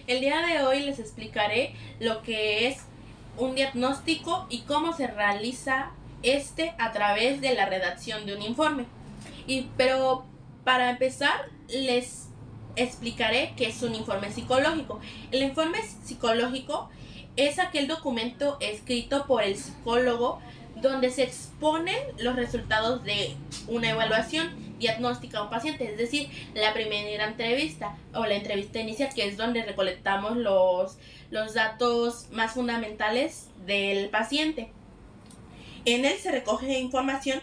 el día de hoy les explicaré lo que es un diagnóstico y cómo se realiza este a través de la redacción de un informe. Pero para empezar, les explicaré qué es un informe psicológico. El informe psicológico es aquel documento escrito por el psicólogo donde se exponen los resultados de una evaluación diagnóstica a un paciente, es decir, la primera entrevista o la entrevista inicial, que es donde recolectamos los datos más fundamentales del paciente. En él se recoge información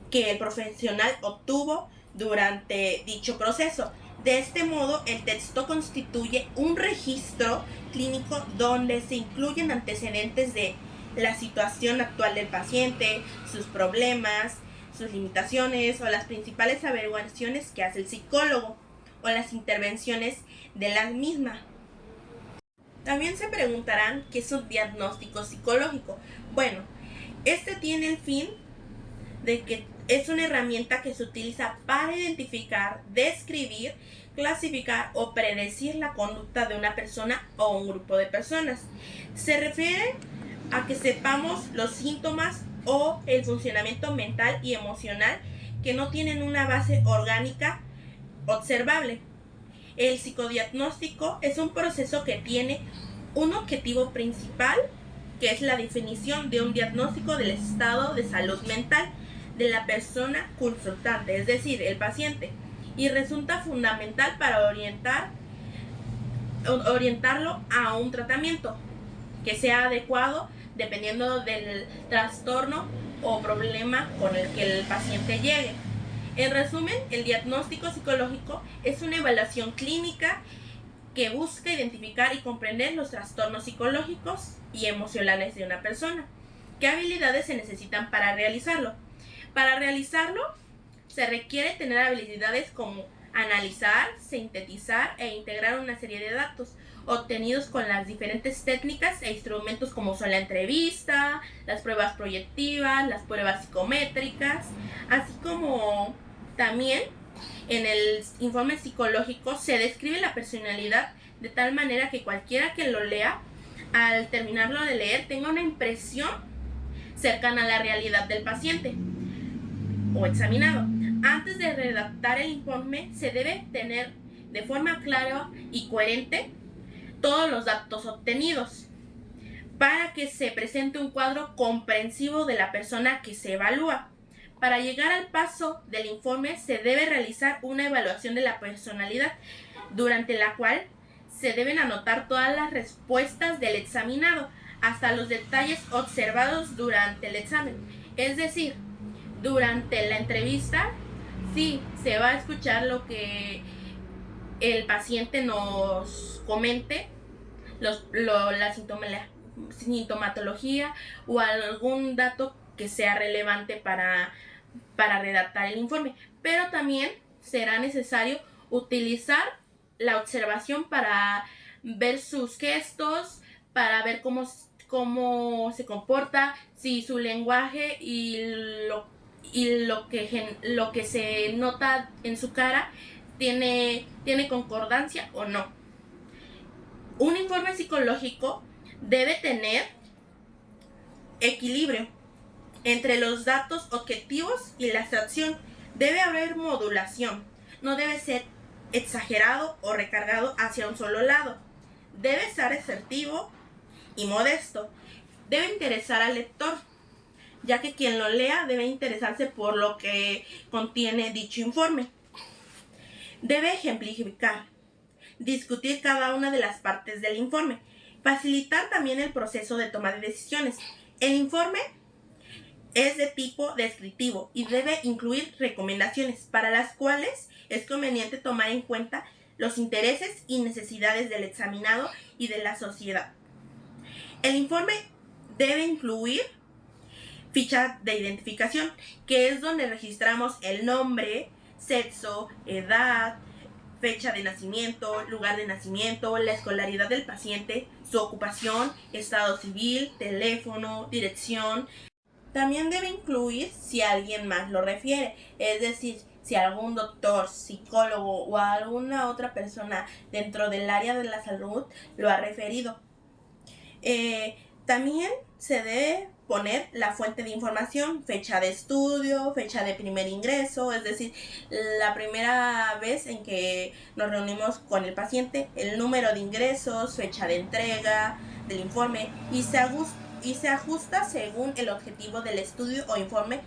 que el profesional obtuvo durante dicho proceso. De este modo, el texto constituye un registro clínico donde se incluyen antecedentes de la situación actual del paciente, sus problemas, sus limitaciones o las principales averiguaciones que hace el psicólogo o las intervenciones de la misma. También se preguntarán qué es un diagnóstico psicológico. Bueno, este tiene el fin de que es una herramienta que se utiliza para identificar, describir, clasificar o predecir la conducta de una persona o un grupo de personas. Se refiere a que sepamos los síntomas o el funcionamiento mental y emocional que no tienen una base orgánica observable. El psicodiagnóstico es un proceso que tiene un objetivo principal, que es la definición de un diagnóstico del estado de salud mental de la persona consultante, es decir, el paciente, y resulta fundamental para orientarlo a un tratamiento que sea adecuado dependiendo del trastorno o problema con el que el paciente llegue. En resumen, el diagnóstico psicológico es una evaluación clínica que busca identificar y comprender los trastornos psicológicos y emocionales de una persona. ¿Qué habilidades se necesitan para realizarlo? Para realizarlo, se requiere tener habilidades como analizar, sintetizar e integrar una serie de datos obtenidos con las diferentes técnicas e instrumentos como son la entrevista, las pruebas proyectivas, las pruebas psicométricas, así como también en el informe psicológico se describe la personalidad de tal manera que cualquiera que lo lea, al terminarlo de leer, tenga una impresión cercana a la realidad del paciente o examinado. Antes de redactar el informe, se debe tener de forma clara y coherente todos los datos obtenidos para que se presente un cuadro comprensivo de la persona que se evalúa. Para llegar al paso del informe se debe realizar una evaluación de la personalidad, durante la cual se deben anotar todas las respuestas del examinado, hasta los detalles observados durante el examen. Es decir, durante la entrevista, sí, se va a escuchar lo que el paciente nos comente, la sintomatología o algún dato que sea relevante para redactar el informe, pero también será necesario utilizar la observación para ver sus gestos, para ver cómo se comporta, si su lenguaje y lo que se nota en su cara tiene concordancia o no. Un informe psicológico debe tener equilibrio entre los datos objetivos y la abstracción. Debe haber modulación, no debe ser exagerado o recargado hacia un solo lado. Debe ser asertivo y modesto. Debe interesar al lector, ya que quien lo lea debe interesarse por lo que contiene dicho informe. Debe ejemplificar, discutir cada una de las partes del informe, facilitar también el proceso de toma de decisiones. El informe es de tipo descriptivo y debe incluir recomendaciones para las cuales es conveniente tomar en cuenta los intereses y necesidades del examinado y de la sociedad. El informe debe incluir ficha de identificación, que es donde registramos el nombre, sexo, edad, fecha de nacimiento, lugar de nacimiento, la escolaridad del paciente, su ocupación, estado civil, teléfono, dirección. También debe incluir si alguien más lo refiere, es decir, si algún doctor, psicólogo o alguna otra persona dentro del área de la salud lo ha referido. También se debe poner la fuente de información, fecha de estudio, fecha de primer ingreso, es decir, la primera vez en que nos reunimos con el paciente, el número de ingresos, fecha de entrega del informe y se ajusta según el objetivo del estudio o informe.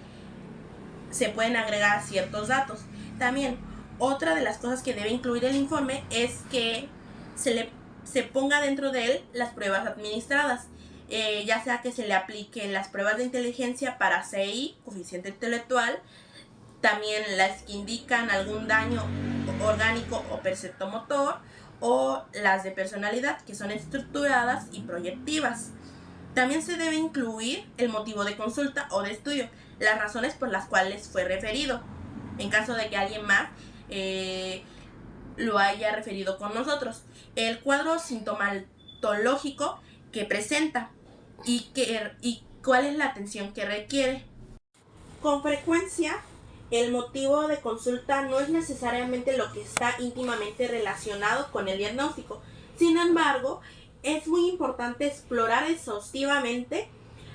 Se pueden agregar ciertos datos. También, otra de las cosas que debe incluir el informe es que se ponga dentro de él las pruebas administradas, ya sea que se le apliquen las pruebas de inteligencia para CI, coeficiente intelectual, también las que indican algún daño orgánico o percepto motor, o las de personalidad, que son estructuradas y proyectivas. También se debe incluir el motivo de consulta o de estudio, las razones por las cuales fue referido, en caso de que alguien más lo haya referido con nosotros, el cuadro sintomatológico que presenta y cuál es la atención que requiere. Con frecuencia, el motivo de consulta no es necesariamente lo que está íntimamente relacionado con el diagnóstico. Sin embargo, es muy importante explorar exhaustivamente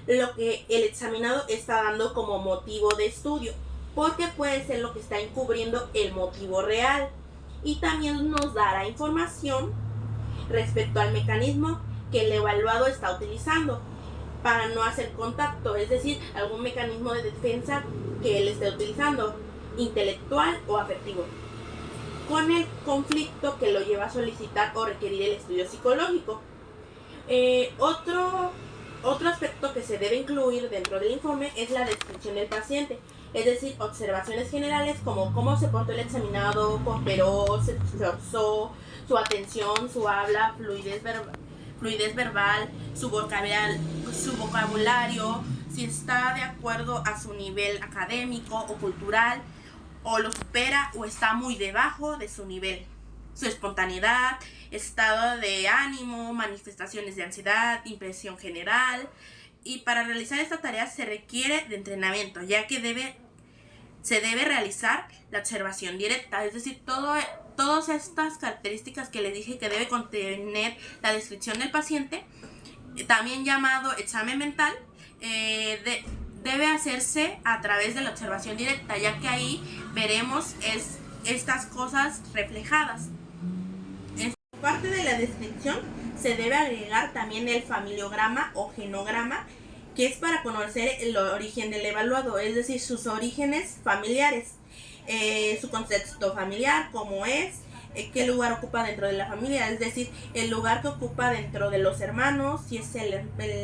lo que el examinado está dando como motivo de estudio, porque puede ser lo que está encubriendo el motivo real, y también nos dará información respecto al mecanismo que el evaluado está utilizando para no hacer contacto, es decir, algún mecanismo de defensa que él esté utilizando, intelectual o afectivo, con el conflicto que lo lleva a solicitar o requerir el estudio psicológico. Otro aspecto que se debe incluir dentro del informe es la descripción del paciente, es decir, observaciones generales como cómo se portó el examinado, cooperó, se esforzó, su atención, su habla, fluidez verbal, su vocabulario, si está de acuerdo a su nivel académico o cultural, o lo supera o está muy debajo de su nivel, su espontaneidad, estado de ánimo, manifestaciones de ansiedad, impresión general. Y para realizar esta tarea se requiere de entrenamiento, ya que se debe realizar la observación directa, es decir, todas estas características que les dije que debe contener la descripción del paciente, también llamado examen mental, debe hacerse a través de la observación directa, ya que ahí veremos estas cosas reflejadas. En parte de la descripción se debe agregar también el familiograma o genograma, que es para conocer el origen del evaluado, es decir, sus orígenes familiares, su contexto familiar, cómo es, qué lugar ocupa dentro de la familia, es decir, el lugar que ocupa dentro de los hermanos, si es el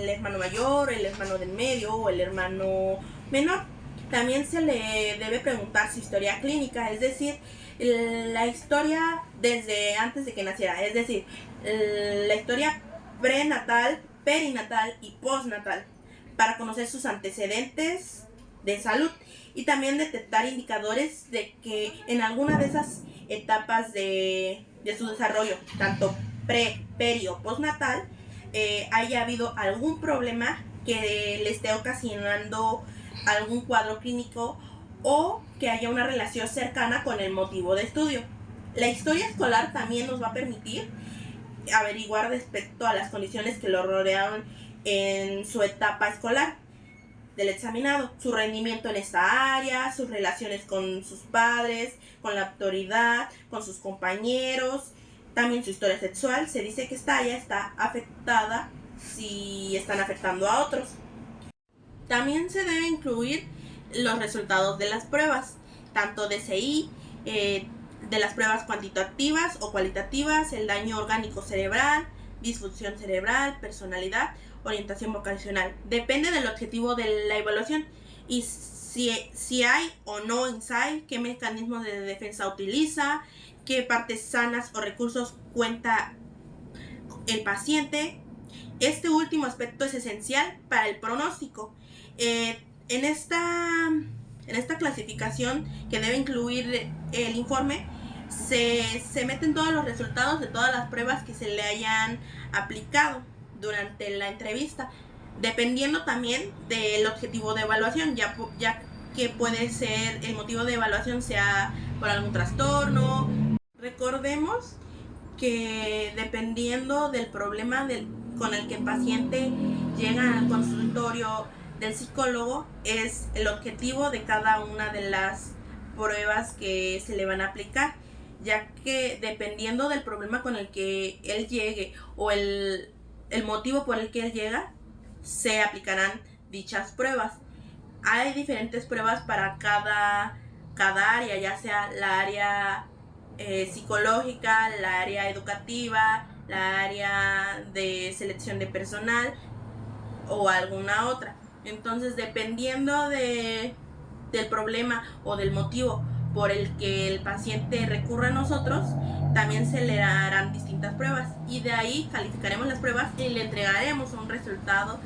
hermano mayor, el hermano del medio o el hermano menor. También se le debe preguntar su historia clínica, es decir, la historia desde antes de que naciera, es decir, la historia prenatal, perinatal y postnatal, para conocer sus antecedentes de salud y también detectar indicadores de que en alguna de esas etapas de su desarrollo, tanto peri o postnatal, haya habido algún problema que le esté ocasionando algún cuadro clínico o que haya una relación cercana con el motivo de estudio. La historia escolar también nos va a permitir averiguar respecto a las condiciones que lo rodearon en su etapa escolar del examinado, su rendimiento en esta área, sus relaciones con sus padres, con la autoridad, con sus compañeros, también su historia sexual. Se dice que esta área está afectada si están afectando a otros. También se debe incluir los resultados de las pruebas, tanto de CI, de las pruebas cuantitativas o cualitativas, el daño orgánico cerebral, disfunción cerebral, personalidad, orientación vocacional. Depende del objetivo de la evaluación y si hay o no insight, qué mecanismos de defensa utiliza, qué partes sanas o recursos cuenta el paciente. Este último aspecto es esencial para el pronóstico. En esta clasificación que debe incluir el informe, se meten todos los resultados de todas las pruebas que se le hayan aplicado durante la entrevista, dependiendo también del objetivo de evaluación, ya que puede ser el motivo de evaluación sea por algún trastorno. Recordemos que dependiendo del problema con el que el paciente llega al consultorio del psicólogo, es el objetivo de cada una de las pruebas que se le van a aplicar, ya que dependiendo del problema con el que él llegue o el motivo por el que él llega, se aplicarán dichas pruebas. Hay diferentes pruebas para cada área, ya sea la área psicológica, la área educativa, la área de selección de personal o alguna otra. Entonces, dependiendo del problema o del motivo por el que el paciente recurra a nosotros, también se le harán distintas pruebas y de ahí calificaremos las pruebas y le entregaremos un resultado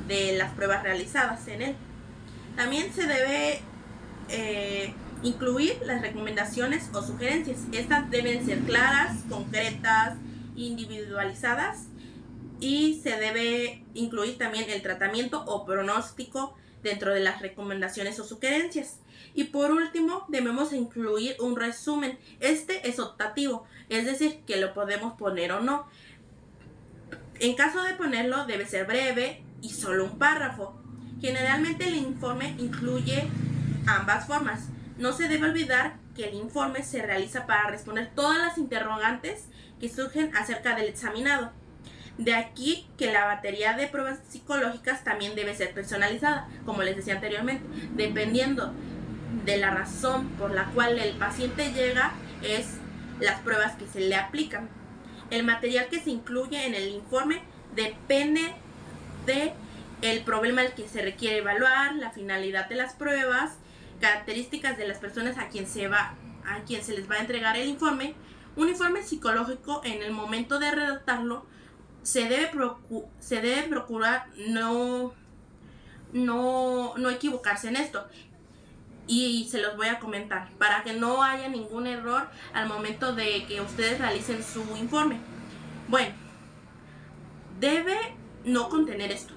de las pruebas realizadas en él. También se debe incluir las recomendaciones o sugerencias. Estas deben ser claras, concretas, individualizadas, y se debe incluir también el tratamiento o pronóstico dentro de las recomendaciones o sugerencias. Y por último, debemos incluir un resumen. Este es optativo, es decir, que lo podemos poner o no. En caso de ponerlo, debe ser breve y solo un párrafo. Generalmente el informe incluye ambas formas. No se debe olvidar que el informe se realiza para responder todas las interrogantes que surgen acerca del examinado. De aquí que la batería de pruebas psicológicas también debe ser personalizada, como les decía anteriormente, dependiendo de la razón por la cual el paciente llega, es las pruebas que se le aplican. El material que se incluye en el informe depende de el problema al que se requiere evaluar, la finalidad de las pruebas, características de las personas a quien se les va a entregar el informe. Un informe psicológico, en el momento de redactarlo, se debe procurar no equivocarse en esto. Y se los voy a comentar para que no haya ningún error al momento de que ustedes realicen su informe. Bueno, debe no contener esto.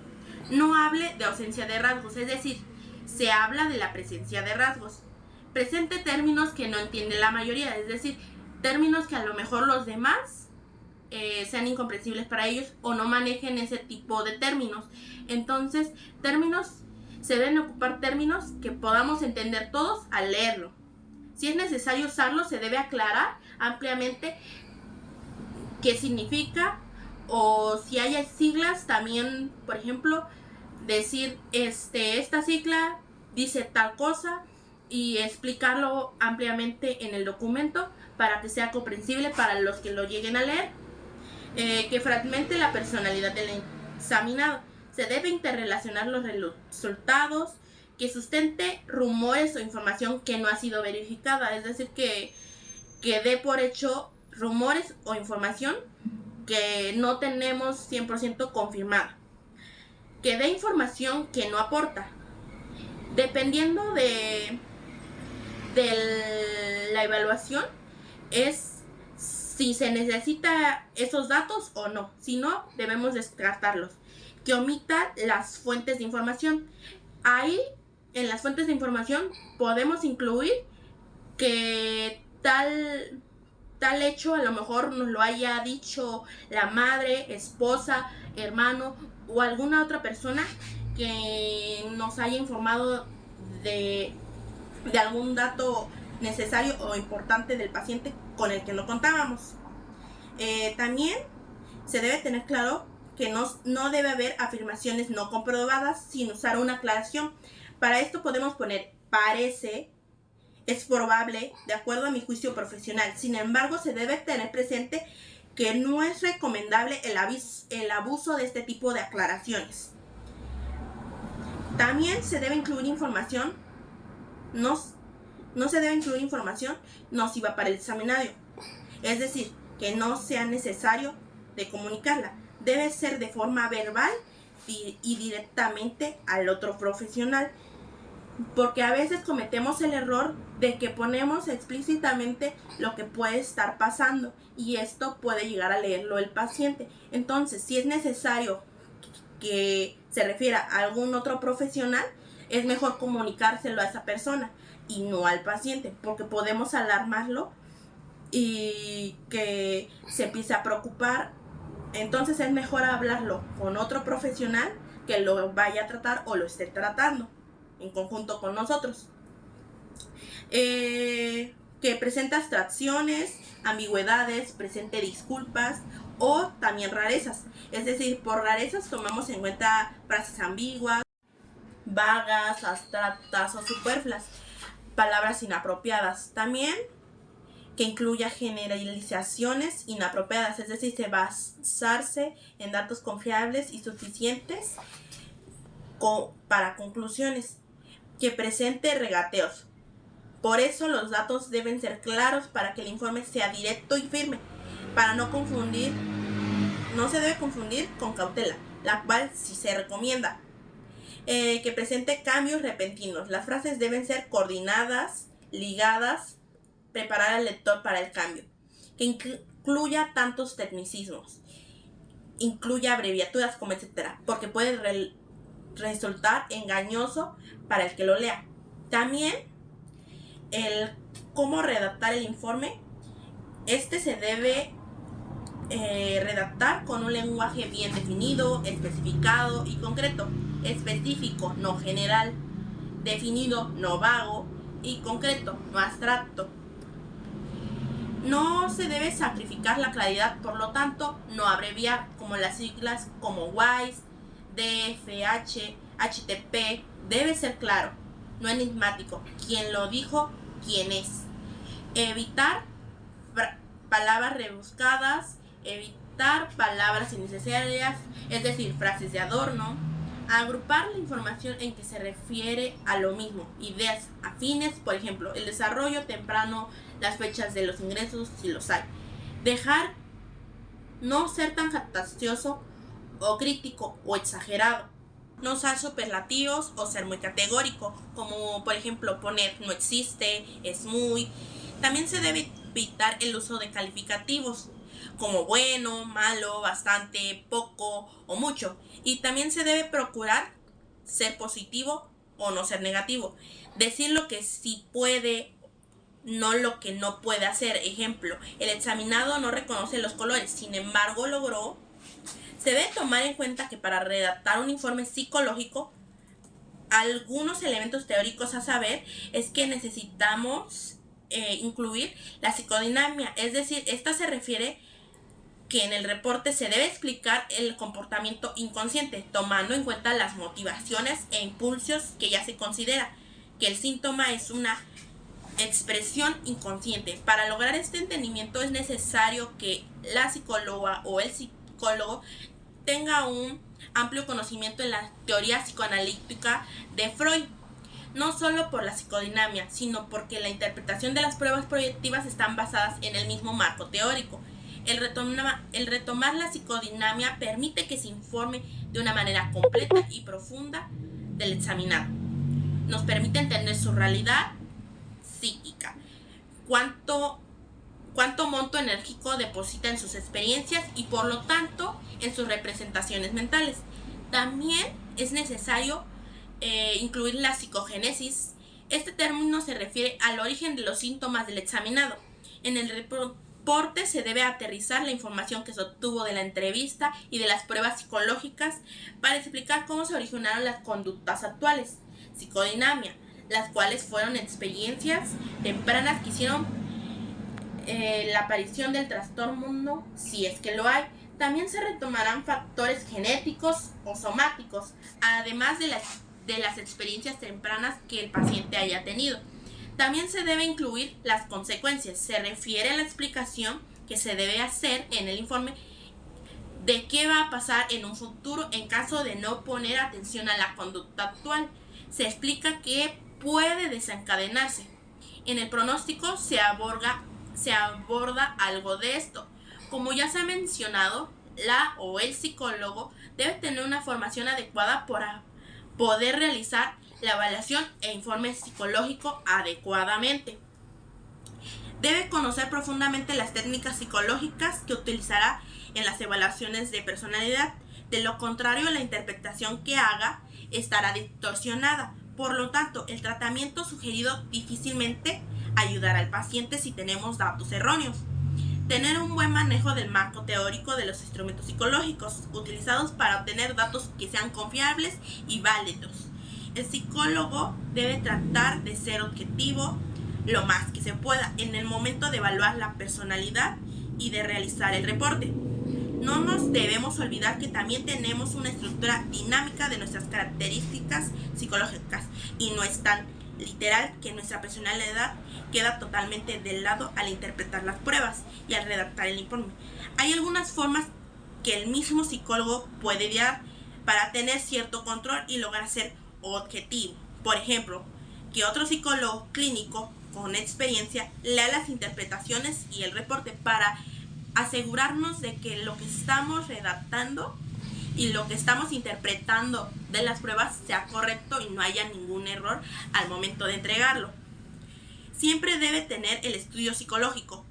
No hable de ausencia de rasgos, es decir, se habla de la presencia de rasgos. Presente términos que no entiende la mayoría, es decir, términos que a lo mejor los demás sean incomprensibles para ellos o no manejen ese tipo de términos. Entonces, se deben ocupar términos que podamos entender todos al leerlo. Si es necesario usarlo, se debe aclarar ampliamente qué significa, o si hay siglas, también, por ejemplo, decir esta sigla dice tal cosa y explicarlo ampliamente en el documento para que sea comprensible para los que lo lleguen a leer. Que fragmente la personalidad del examinado. Se debe interrelacionar los resultados, que sustente rumores o información que no ha sido verificada, es decir, que dé por hecho rumores o información que no tenemos 100% confirmada, que dé información que no aporta. Dependiendo de la evaluación, es si se necesita esos datos o no. Si no, debemos descartarlos. Que omita las fuentes de información. Ahí, en las fuentes de información, podemos incluir que tal hecho a lo mejor nos lo haya dicho la madre, esposa, hermano o alguna otra persona que nos haya informado de algún dato necesario o importante del paciente con el que no contábamos. También se debe tener claro que no debe haber afirmaciones no comprobadas sin usar una aclaración. Para esto podemos poner parece, es probable, de acuerdo a mi juicio profesional. Sin embargo, se debe tener presente que no es recomendable el abuso de este tipo de aclaraciones. También se debe incluir información, no se debe incluir información nociva para el examinado, es decir, que no sea necesario de comunicarla. Debe ser de forma verbal y directamente al otro profesional, porque a veces cometemos el error de que ponemos explícitamente lo que puede estar pasando y esto puede llegar a leerlo el paciente. Entonces, si es necesario que se refiera a algún otro profesional, es mejor comunicárselo a esa persona y no al paciente, porque podemos alarmarlo y que se empiece a preocupar. Entonces es mejor hablarlo con otro profesional que lo vaya a tratar o lo esté tratando en conjunto con nosotros. Que presenta abstracciones, ambigüedades, presente disculpas o también rarezas. Es decir, por rarezas tomamos en cuenta frases ambiguas, vagas, abstractas o superfluas, palabras inapropiadas. También que incluya generalizaciones inapropiadas, es decir, se basarse en datos confiables y suficientes para conclusiones. Que presente regateos. Por eso los datos deben ser claros para que el informe sea directo y firme, para no confundir. No se debe confundir con cautela, la cual sí se recomienda. Que presente cambios repentinos. Las frases deben ser coordinadas, ligadas, preparar al lector para el cambio. Que incluya tantos tecnicismos, incluya abreviaturas como etcétera, porque puede resultar engañoso para el que lo lea. También el cómo redactar el informe. Se debe redactar con un lenguaje bien definido, especificado y concreto. Específico, no general. Definido, no vago. Y concreto, no abstracto. No se debe sacrificar la claridad, por lo tanto, no abreviar, como las siglas como WISE, DFH, HTTP. Debe ser claro, no enigmático. ¿Quién lo dijo? ¿Quién es? Evitar palabras rebuscadas, evitar palabras innecesarias, es decir, frases de adorno. Agrupar la información en que se refiere a lo mismo, ideas afines, por ejemplo, el desarrollo temprano, las fechas de los ingresos, si los hay. Dejar no ser tan fantasioso o crítico o exagerado. No usar superlativos o ser muy categórico, como por ejemplo poner no existe, es muy. También se debe evitar el uso de calificativos como bueno, malo, bastante, poco o mucho. Y también se debe procurar ser positivo o no ser negativo. Decir lo que sí puede, no lo que no puede hacer. Ejemplo, el examinado no reconoce los colores, sin embargo logró. Se debe tomar en cuenta que para redactar un informe psicológico, algunos elementos teóricos a saber es que necesitamos incluir la psicodinamia, es decir, esta se refiere que en el reporte se debe explicar el comportamiento inconsciente, tomando en cuenta las motivaciones e impulsos que ya se considera que el síntoma es una expresión inconsciente. Para lograr este entendimiento es necesario que la psicóloga o el psicólogo tenga un amplio conocimiento en la teoría psicoanalítica de Freud, no solo por la psicodinamia, sino porque la interpretación de las pruebas proyectivas están basadas en el mismo marco teórico. El retomar la psicodinamia permite que se informe de una manera completa y profunda del examinado. Nos permite entender su realidad psíquica, cuánto monto enérgico deposita en sus experiencias y por lo tanto en sus representaciones mentales. También es necesario incluir la psicogénesis. Este término se refiere al origen de los síntomas del examinado. En el reporte se debe aterrizar la información que se obtuvo de la entrevista y de las pruebas psicológicas para explicar cómo se originaron las conductas actuales. Psicodinamia, las cuales fueron experiencias tempranas que hicieron la aparición del trastorno, si es que lo hay. También se retomarán factores genéticos o somáticos, además de las experiencias tempranas que el paciente haya tenido. También se debe incluir las consecuencias. Se refiere a la explicación que se debe hacer en el informe de qué va a pasar en un futuro en caso de no poner atención a la conducta actual. Se explica qué puede desencadenarse. En el pronóstico se aborda algo de esto. Como ya se ha mencionado, la o el psicólogo debe tener una formación adecuada para poder realizar la evaluación e informe psicológico adecuadamente. Debe conocer profundamente las técnicas psicológicas que utilizará en las evaluaciones de personalidad. De lo contrario, la interpretación que haga estará distorsionada, Por lo tanto, el tratamiento sugerido difícilmente ayudará al paciente si tenemos datos erróneos. Tener un buen manejo del marco teórico de los instrumentos psicológicos utilizados para obtener datos que sean confiables y válidos. El psicólogo debe tratar de ser objetivo lo más que se pueda en el momento de evaluar la personalidad y de realizar el reporte. No nos debemos olvidar que también tenemos una estructura dinámica de nuestras características psicológicas y no es tan literal que nuestra personalidad queda totalmente de lado al interpretar las pruebas y al redactar el informe. Hay algunas formas que el mismo psicólogo puede idear para tener cierto control y lograr ser objetivo. Por ejemplo, que otro psicólogo clínico con experiencia lea las interpretaciones y el reporte para asegurarnos de que lo que estamos redactando y lo que estamos interpretando de las pruebas sea correcto y no haya ningún error al momento de entregarlo. Siempre debe tener el estudio psicológico,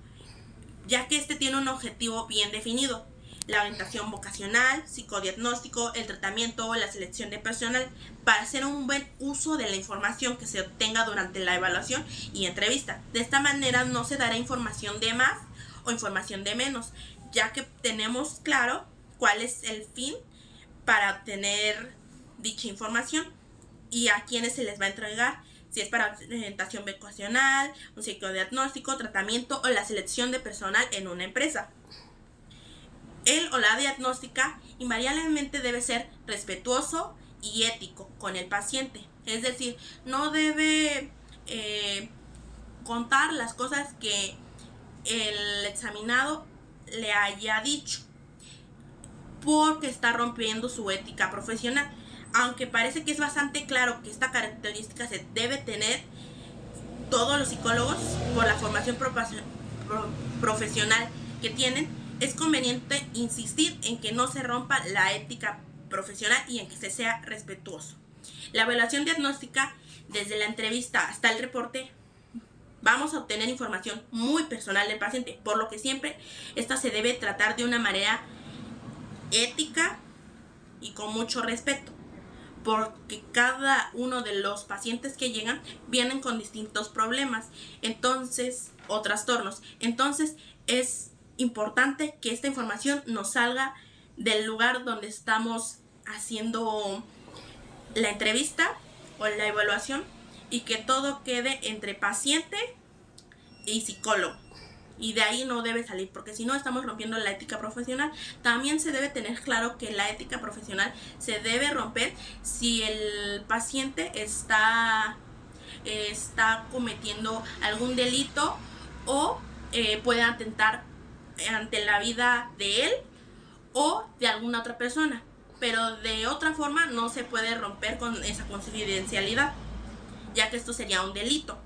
ya que este tiene un objetivo bien definido: la orientación vocacional, psicodiagnóstico, el tratamiento o la selección de personal, para hacer un buen uso de la información que se obtenga durante la evaluación y entrevista. De esta manera no se dará información de más o información de menos, ya que tenemos claro cuál es el fin para obtener dicha información y a quienes se les va a entregar, si es para orientación vocacional, un psicodiagnóstico, tratamiento o la selección de personal en una empresa. El o la diagnóstica invariablemente debe ser respetuoso y ético con el paciente, es decir, no debe contar las cosas que el examinado le haya dicho, porque está rompiendo su ética profesional. Aunque parece que es bastante claro que esta característica se debe tener todos los psicólogos por la formación profesional que tienen, es conveniente insistir en que no se rompa la ética profesional y en que se sea respetuoso. La evaluación diagnóstica, desde la entrevista hasta el reporte, vamos a obtener información muy personal del paciente, por lo que siempre esta se debe tratar de una manera ética y con mucho respeto, porque cada uno de los pacientes que llegan vienen con distintos problemas o trastornos. Entonces es importante que esta información nos salga del lugar donde estamos haciendo la entrevista o la evaluación y que todo quede entre paciente y psicólogo. Y de ahí no debe salir, porque si no estamos rompiendo la ética profesional. También se debe tener claro que la ética profesional se debe romper si el paciente está cometiendo algún delito o puede atentar ante la vida de él o de alguna otra persona. Pero de otra forma no se puede romper con esa confidencialidad, ya que esto sería un delito.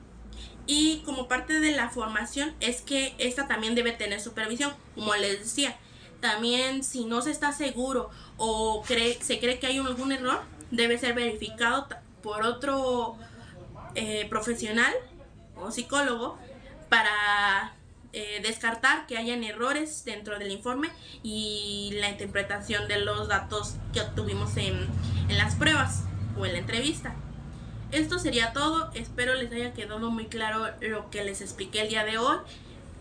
Y como parte de la formación es que esta también debe tener supervisión, como les decía. También si no se está seguro o se cree que hay algún error, debe ser verificado por otro profesional o psicólogo para descartar que hayan errores dentro del informe y la interpretación de los datos que obtuvimos en las pruebas o en la entrevista. Esto sería todo, espero les haya quedado muy claro lo que les expliqué el día de hoy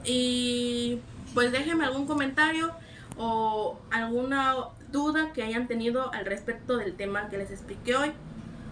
y pues déjenme algún comentario o alguna duda que hayan tenido al respecto del tema que les expliqué hoy.